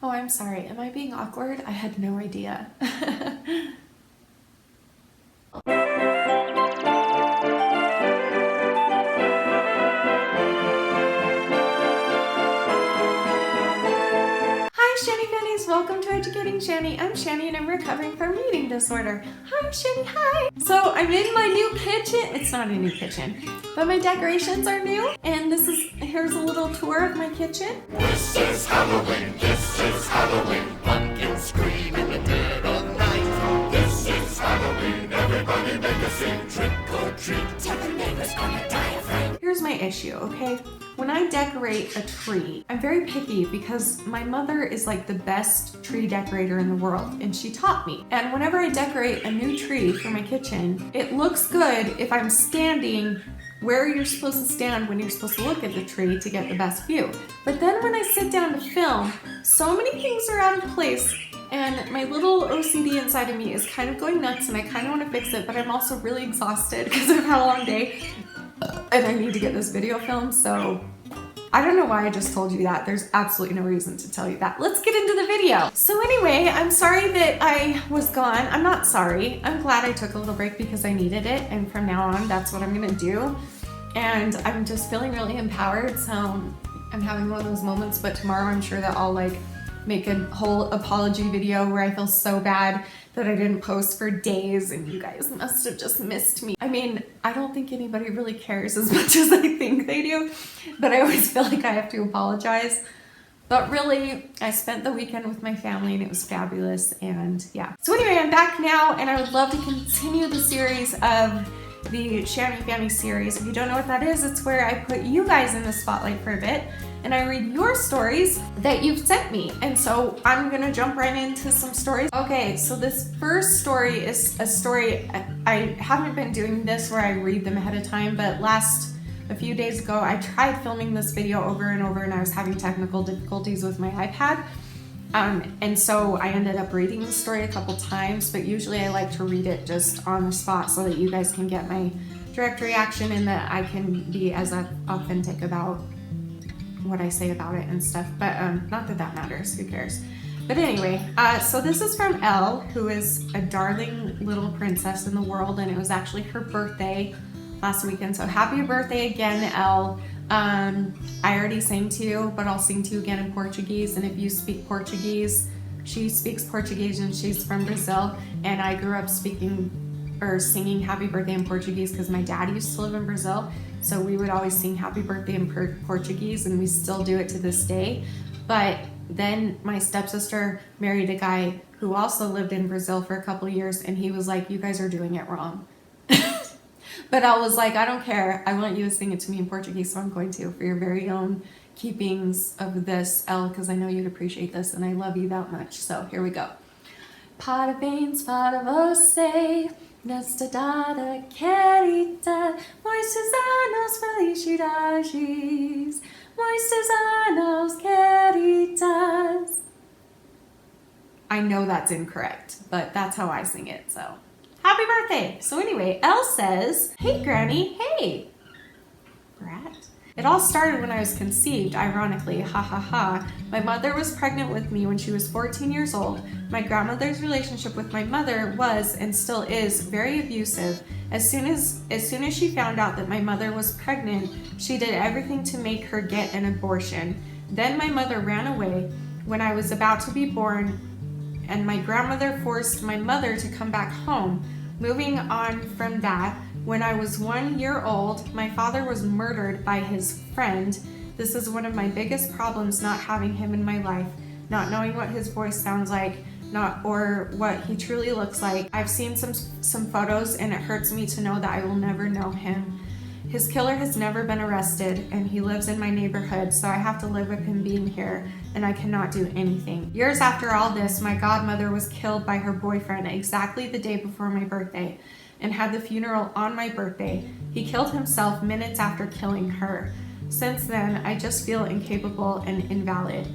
Oh, I'm sorry. Am I being awkward? I had no idea. Hi, Shanny Fannies. Welcome to Educating Shanny. I'm Shanny and I'm recovering from an eating disorder. Hi, Shanny. Hi. So I'm in my new kitchen. It's not a new kitchen, but my decorations are new. And here's a little tour of my kitchen. This is Halloween, this is Halloween. Pumpkins scream in the dead of night. This is Halloween, everybody make a scene. Trick or treat, tell the neighbors gonna die of fright. Here's my issue, okay? When I decorate a tree, I'm very picky because my mother is like the best tree decorator in the world and she taught me. And whenever I decorate a new tree for my kitchen, it looks good if I'm standing where you're supposed to stand when you're supposed to look at the tree to get the best view. But then when I sit down to film, so many things are out of place and my little OCD inside of me is kind of going nuts and I kind of want to fix it, but I'm also really exhausted because I've had a long day and I need to get this video filmed, so I don't know why I just told you that. There's absolutely no reason to tell you that. Let's get into the video. So anyway, I'm sorry that I was gone. I'm not sorry. I'm glad I took a little break because I needed it, and from now on, that's what I'm gonna do. And I'm just feeling really empowered, so I'm having one of those moments, but tomorrow I'm sure that I'll like make a whole apology video where I feel so bad that I didn't post for days and you guys must have just missed me. I mean, I don't think anybody really cares as much as I think they do, but I always feel like I have to apologize. But really, I spent the weekend with my family and it was fabulous, and yeah. So anyway, I'm back now and I would love to continue the series of the Shanny Fanny series. If you don't know what that is, it's where I put you guys in the spotlight for a bit and I read your stories that you've sent me. And so I'm gonna jump right into some stories. Okay, so this first story is a story, I haven't been doing this where I read them ahead of time, but a few days ago, I tried filming this video over and over and I was having technical difficulties with my iPad. And so I ended up reading the story a couple times, but usually I like to read it just on the spot so that you guys can get my direct reaction and that I can be as authentic about what I say about it and stuff, but not that that matters, who cares. But anyway, so this is from Elle, who is a darling little princess in the world, and it was actually her birthday last weekend, so happy birthday again, Elle. I already sang to you, but I'll sing to you again in Portuguese, and if you speak Portuguese, she speaks Portuguese and she's from Brazil, and I grew up singing happy birthday in Portuguese because my dad used to live in Brazil, so we would always sing happy birthday in Portuguese, and we still do it to this day. But then my stepsister married a guy who also lived in Brazil for a couple of years, and he was like, you guys are doing it wrong. But I was like, I don't care. I want you to sing it to me in Portuguese, so I'm going to, for your very own keepings of this, Elle, because I know you'd appreciate this, and I love you that much. So here we go. Parabéns para você, nesta data querida, muitos anos felicidades, muitos anos queridas. I know that's incorrect, but that's how I sing it, so. Happy birthday! So anyway, Elle says, hey Granny, hey! Brat. It all started when I was conceived, ironically, ha ha ha. My mother was pregnant with me when she was 14 years old. My grandmother's relationship with my mother was, and still is, very abusive. As soon as she found out that my mother was pregnant, she did everything to make her get an abortion. Then my mother ran away when I was about to be born, and my grandmother forced my mother to come back home. Moving on from that, when I was 1 year old, my father was murdered by his friend. This is one of my biggest problems, not having him in my life, not knowing what his voice sounds like, or what he truly looks like. I've seen some photos and it hurts me to know that I will never know him. His killer has never been arrested and he lives in my neighborhood, so I have to live with him being here and I cannot do anything. Years after all this, my godmother was killed by her boyfriend exactly the day before my birthday and had the funeral on my birthday. He killed himself minutes after killing her. Since then, I just feel incapable and invalid.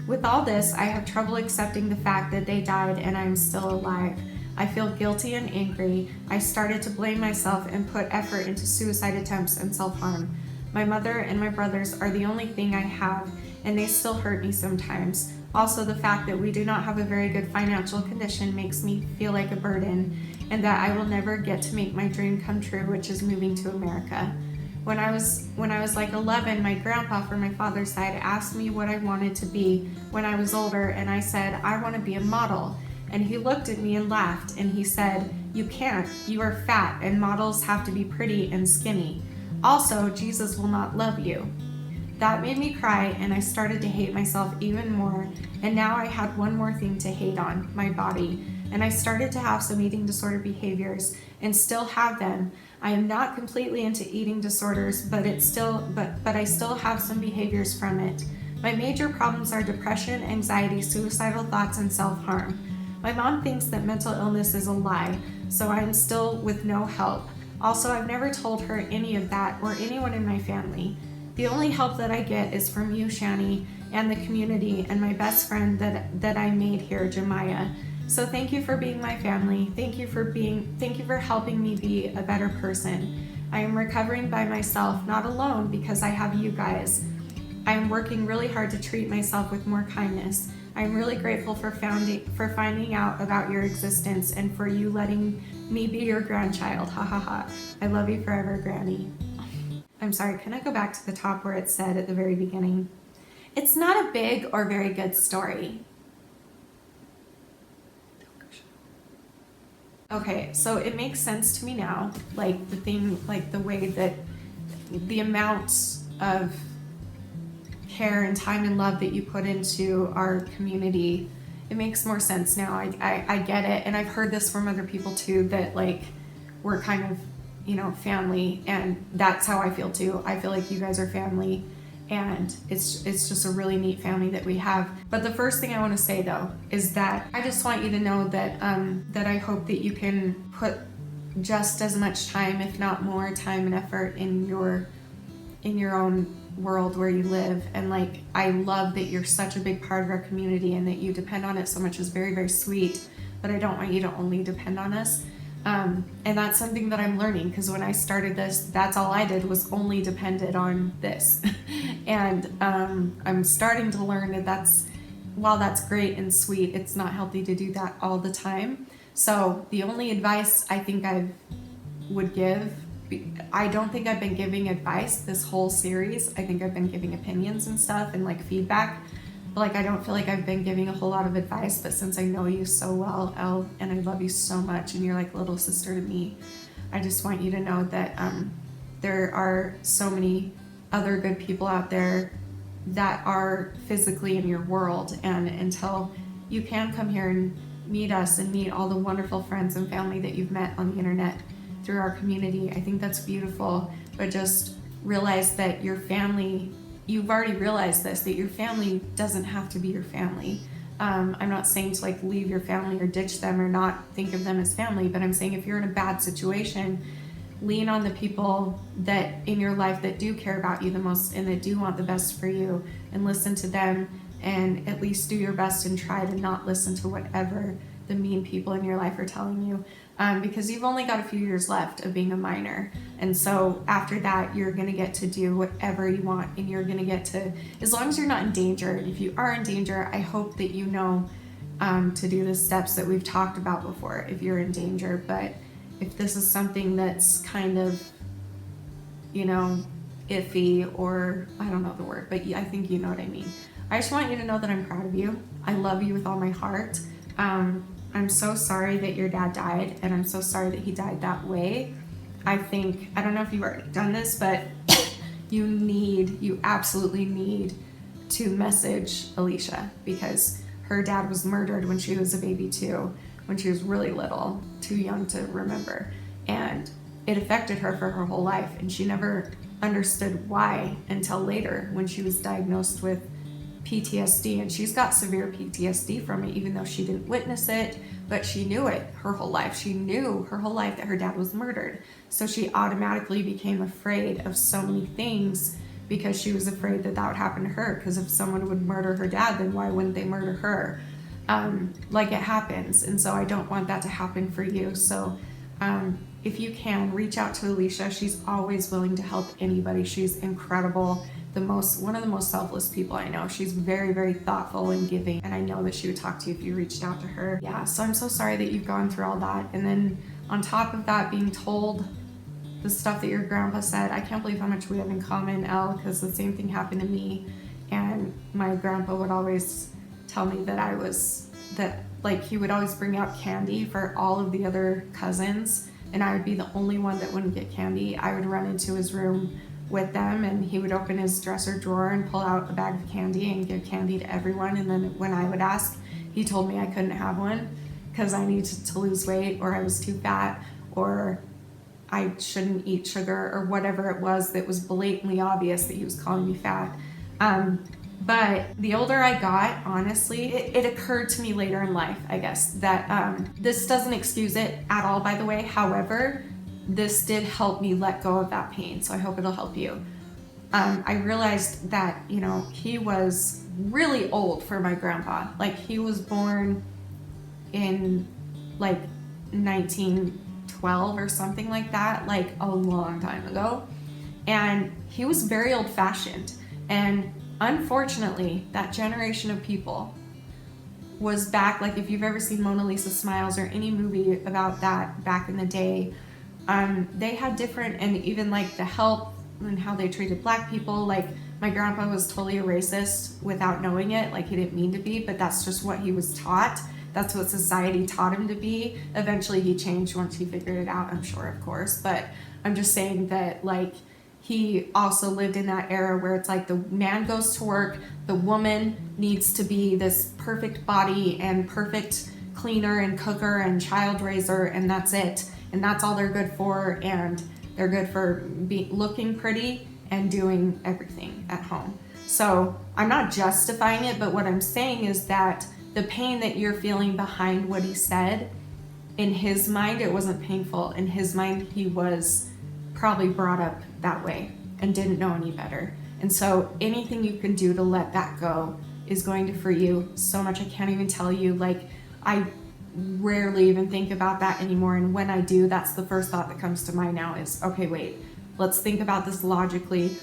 With all this, I have trouble accepting the fact that they died and I'm still alive. I feel guilty and angry. I started to blame myself and put effort into suicide attempts and self-harm. My mother and my brothers are the only thing I have, and they still hurt me sometimes. Also, the fact that we do not have a very good financial condition makes me feel like a burden, and that I will never get to make my dream come true, which is moving to America. When I was like 11, my grandpa from my father's side asked me what I wanted to be when I was older, and I said, I want to be a model. And he looked at me and laughed, and he said, you can't, you are fat, and models have to be pretty and skinny. Also, Jesus will not love you. That made me cry, and I started to hate myself even more, and now I had one more thing to hate on, my body. And I started to have some eating disorder behaviors, and still have them. I am not completely into eating disorders, but I still have some behaviors from it. My major problems are depression, anxiety, suicidal thoughts, and self-harm. My mom thinks that mental illness is a lie, so I am still with no help. Also, I've never told her any of that or anyone in my family. The only help that I get is from you, Shanny, and the community, and my best friend that I made here, Jemiah. So thank you for being my family. Thank you for helping me be a better person. I am recovering by myself, not alone, because I have you guys. I am working really hard to treat myself with more kindness. I am really grateful for finding out about your existence and for you letting me be your grandchild. Ha ha ha. I love you forever, Granny. I'm sorry, can I go back to the top where it said at the very beginning? It's not a big or very good story. Okay, so it makes sense to me now, like the way that the amount of care and time and love that you put into our community, it makes more sense now. I get it, and I've heard this from other people too, that like we're kind of, family, and that's how I feel too. I feel like you guys are family, and it's just a really neat family that we have. But the first thing I want to say though is that I just want you to know that that I hope that you can put just as much time, if not more time and effort in your own world where you live. And like, I love that you're such a big part of our community and that you depend on it so much is very, very sweet. But I don't want you to only depend on us. And that's something that I'm learning, because when I started this, that's all I did was only depended on this. And I'm starting to learn that while that's great and sweet, it's not healthy to do that all the time. So the only advice I think I would give, I don't think I've been giving advice this whole series. I think I've been giving opinions and stuff and like feedback. Like, I don't feel like I've been giving a whole lot of advice, but since I know you so well, Elle, and I love you so much, and you're like a little sister to me, I just want you to know that there are so many other good people out there that are physically in your world, and until you can come here and meet us and meet all the wonderful friends and family that you've met on the internet through our community, I think that's beautiful. But just realize that your family, you've already realized this, that your family doesn't have to be your family. I'm not saying to like leave your family or ditch them or not think of them as family, but I'm saying if you're in a bad situation, lean on the people that in your life that do care about you the most and that do want the best for you, and listen to them, and at least do your best and try to not listen to whatever the mean people in your life are telling you. Because you've only got a few years left of being a minor. And so after that, you're going to get to do whatever you want, and you're going to get to, as long as you're not in danger. And if you are in danger, I hope that you know to do the steps that we've talked about before if you're in danger. But if this is something that's kind of, iffy, or I don't know the word, but I think you know what I mean. I just want you to know that I'm proud of you. I love you with all my heart. I'm so sorry that your dad died, and I'm so sorry that he died that way. I don't know if you've already done this, but you absolutely need to message Alicia, because her dad was murdered when she was a baby too, when she was really little, too young to remember. And it affected her for her whole life, and she never understood why until later when she was diagnosed with PTSD, and she's got severe PTSD from it, even though she didn't witness it, but she knew it her whole life. She knew her whole life that her dad was murdered. So she automatically became afraid of so many things because she was afraid that that would happen to her, because if someone would murder her dad, then why wouldn't they murder her? Like, it happens, and so I don't want that to happen for you. So if you can, reach out to Alicia. She's always willing to help anybody. She's incredible. one of the most selfless people I know. She's very, very thoughtful and giving, and I know that she would talk to you if you reached out to her. Yeah, so I'm so sorry that you've gone through all that. And then on top of that, being told the stuff that your grandpa said, I can't believe how much we have in common, Elle, because the same thing happened to me. And my grandpa would always tell me that he would always bring out candy for all of the other cousins, and I would be the only one that wouldn't get candy. I would run into his room with them, and he would open his dresser drawer and pull out a bag of candy and give candy to everyone. And then when I would ask, he told me I couldn't have one because I needed to lose weight, or I was too fat, or I shouldn't eat sugar, or whatever it was that was blatantly obvious that he was calling me fat. But the older I got, honestly, it occurred to me later in life, I guess, that this doesn't excuse it at all, by the way. However, this did help me let go of that pain, so I hope it'll help you. I realized that, he was really old for my grandpa. He was born in 1912 or something like that, a long time ago. And he was very old-fashioned. And unfortunately, that generation of people was back, if you've ever seen Mona Lisa Smiles or any movie about that back in the day, they had different, and even the help and how they treated black people. My grandpa was totally a racist without knowing it. He didn't mean to be, but that's just what he was taught. That's what society taught him to be. Eventually he changed once he figured it out, I'm sure, of course. But I'm just saying that he also lived in that era where it's the man goes to work, the woman needs to be this perfect body and perfect cleaner and cooker and child raiser, and that's it. And that's all they're good for, and they're good for looking pretty and doing everything at home. So I'm not justifying it, but what I'm saying is that the pain that you're feeling behind what he said, in his mind, it wasn't painful. In his mind, he was probably brought up that way and didn't know any better. And so anything you can do to let that go is going to free you so much. I can't even tell you. I rarely even think about that anymore, and when I do, that's the first thought that comes to mind now is, okay, wait, let's think about this logically.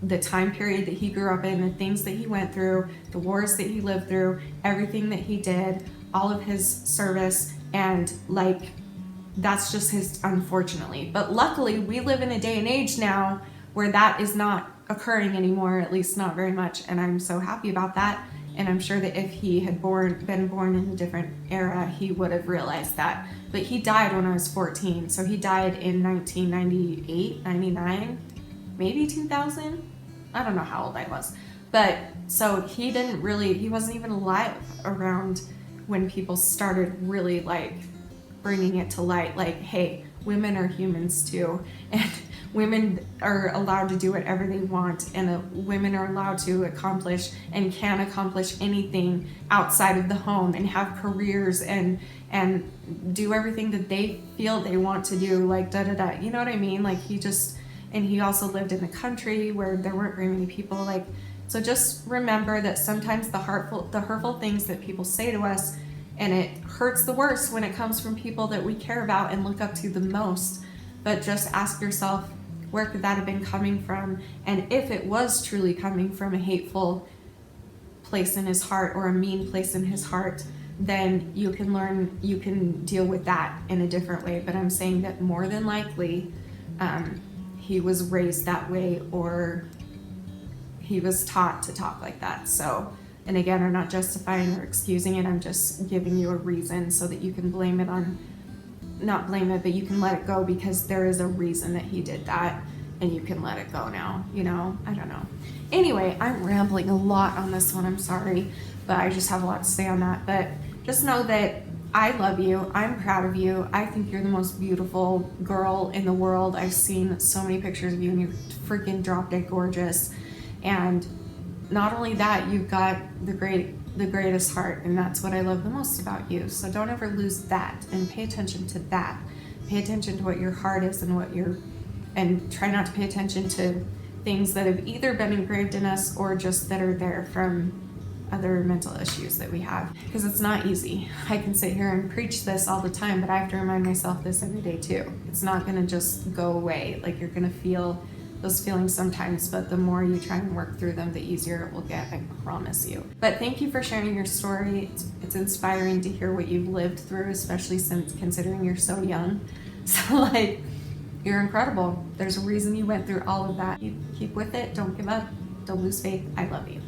The time period that he grew up in, the things that he went through, the wars that he lived through, everything that he did, all of his service, and that's just his, unfortunately. But luckily, we live in a day and age now where that is not occurring anymore, at least not very much, and I'm so happy about that. And I'm sure that if he had been born in a different era, he would have realized that. But he died when I was 14, so he died in 1998, 99, maybe 2000? I don't know how old I was. But, so he wasn't even alive around when people started really, bringing it to light, hey, women are humans too, and women are allowed to do whatever they want, and women are allowed to accomplish and can accomplish anything outside of the home and have careers and do everything that they feel they want to do, you know what I mean? He also lived in the country where there weren't very many people, so just remember that sometimes the hurtful things that people say to us, and it hurts the worst when it comes from people that we care about and look up to the most. But just ask yourself, where could that have been coming from? And if it was truly coming from a hateful place in his heart or a mean place in his heart, then you can deal with that in a different way. But I'm saying that more than likely, he was raised that way, or he was taught to talk like that. So, and again, I'm not justifying or excusing it. I'm just giving you a reason so that you can not blame it, but you can let it go, because there is a reason that he did that, and you can let it go now, I don't know. Anyway, I'm rambling a lot on this one, I'm sorry, but I just have a lot to say on that. But just know that I love you, I'm proud of you, I think you're the most beautiful girl in the world. I've seen so many pictures of you, and you're freaking drop dead gorgeous. And not only that, you've got the greatest heart, and that's what I love the most about you. So don't ever lose that, and pay attention to that. Pay attention to what your heart is and try not to pay attention to things that have either been engraved in us or just that are there from other mental issues that we have, because it's not easy. I can sit here and preach this all the time, but I have to remind myself this every day too. It's not going to just go away. You're going to feel those feelings sometimes, but the more you try and work through them, the easier it will get, I promise you. But thank you for sharing your story. It's inspiring to hear what you've lived through, especially since considering you're so young. So like, you're incredible. There's a reason you went through all of that. You keep with it, don't give up, don't lose faith. I love you.